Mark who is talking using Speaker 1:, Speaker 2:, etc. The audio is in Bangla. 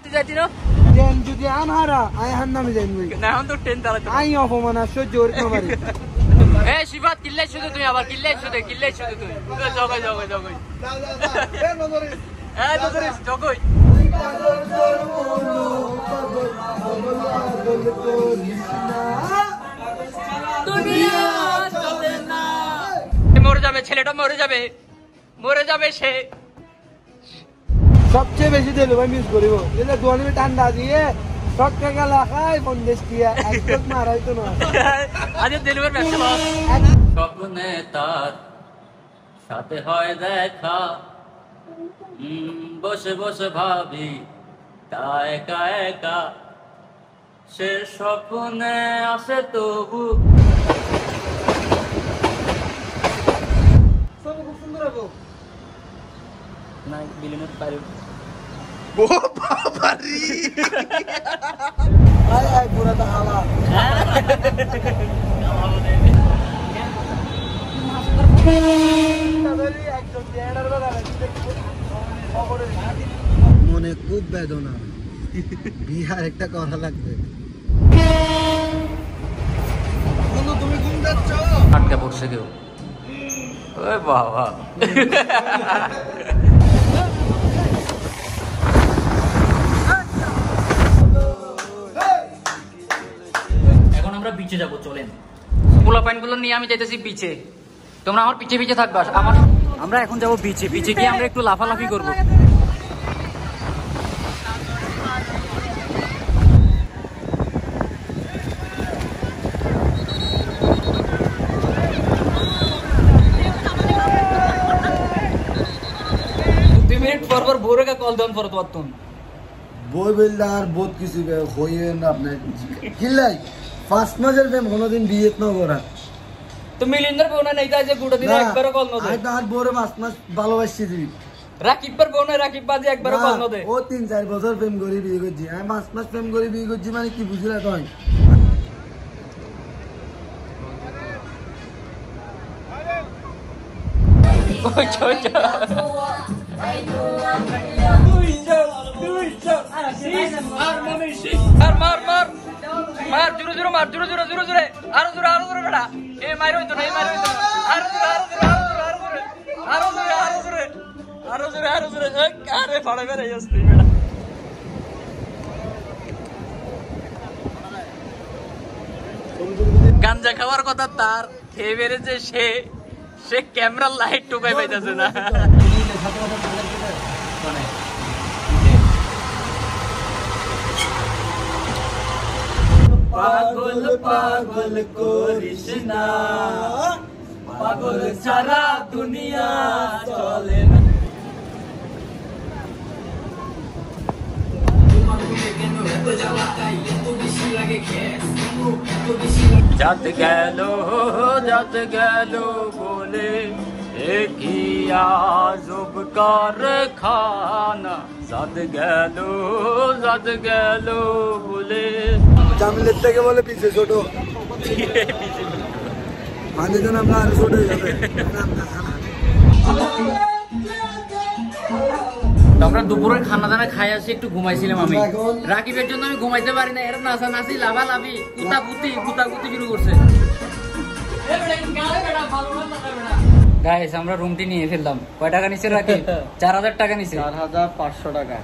Speaker 1: তুই যাচ্ছি না
Speaker 2: যদি আনহারা আয় হান নামে যাই
Speaker 1: না এখন তো ট্রেন চালাতে
Speaker 2: আই অপমান আর সহ্য করতে পারি
Speaker 1: এ শিবাত কিল্লাই শুধু তুমি আবার কিল্লাই শুধু তুমি জগই জগই মরে যাবে ছেলেটা মরে যাবে সে
Speaker 2: সবচেয়ে বেশি দিল ভাই মিস করিব এটা দোয়ানি ঠান্ডা দিয়ে টটকা গেল খাই বন্দেশ দিয়া একদম মারাইতো না
Speaker 1: আজ ডেলিভারি ব্যবসা স্বপ্নে তার সাথে হয় দেখা বসে বসে ভাবি তা একা একা সে স্বপ্নে আসে তবু
Speaker 2: খুব সুন্দর হবো
Speaker 1: না বিলিনের পারে
Speaker 2: ও বাবারি আয় আয় পুরা তো হাওয়া মনে খুব বেদনা বিহার একটা করা লাগবে তুমি ঘুম যাচ্ছ
Speaker 1: আটকা পড়ছে কেউ ওই বাবা এখন আমরা বিচে যাবো চলেন পোলা পাইন গুলো নিয়ে আমি যাইতেছি বিচে তোমরা আমার পিছে পিছে থাকবা আমরা এখন যাবো বিচে গিয়ে আমরা একটু লাফালাফি করবো পর ভোরে কা কল দান করতে পারতুম
Speaker 2: বই বেলদার বহুত কিছু হইয়ে না আপনার কিলাই ফার্স্ট মাসের প্রেম কোনদিন বিয়েত না করা
Speaker 1: তো মিলিন্দর বোনা নাই তাই যে গুড়া দিন একবার কল ন দে
Speaker 2: আই তার বরে 5 মাস ভালোবাসি দিবি
Speaker 1: রাকিব পর বোনা রাকিব বাদে একবার কল ন দে
Speaker 2: ও 3-4 বছর প্রেম করি বিয়ে করছি আমি 5 মাস প্রেম করি বিয়ে করছি মানে কি বুঝলা তুই
Speaker 1: ওই চল মার জোরে জোরে মার জোরে আরো জোরে বেটা এ মাইর হইতো না আরো জোরে আরে ফাড়া বেড়ে যাচ্ছে বেটা গাঞ্জা খাওয়ার কথা তার খেয়ে বেড়েছে সে ক্যামেরা লাইট টোকাই পাইতেছে না পাগল পাগল করিস না পাগল সারা দুনিয়া চলে না যাত গেল বলে কি আজব কারখানা যাত গেল বলে
Speaker 2: জামিলের থেকে বলে পিছে ছোট মানে তো আমরা আরো ছোট হয়ে যাবে
Speaker 1: আমরা দুপুরের খানা দানা খাই আসি একটু ঘুমাইছিলাম আমি রাকিবের জন্য আমি ঘুমাইতে পারি না এর নাচানাচি লাভালাভি কুতাকুতি শুরু করছে গাইস আমরা রুমটি নিয়ে ফেললাম কয় টাকা নিচ্ছে রাকিব 4000 টাকা নিচ্ছে
Speaker 2: 4500 টাকা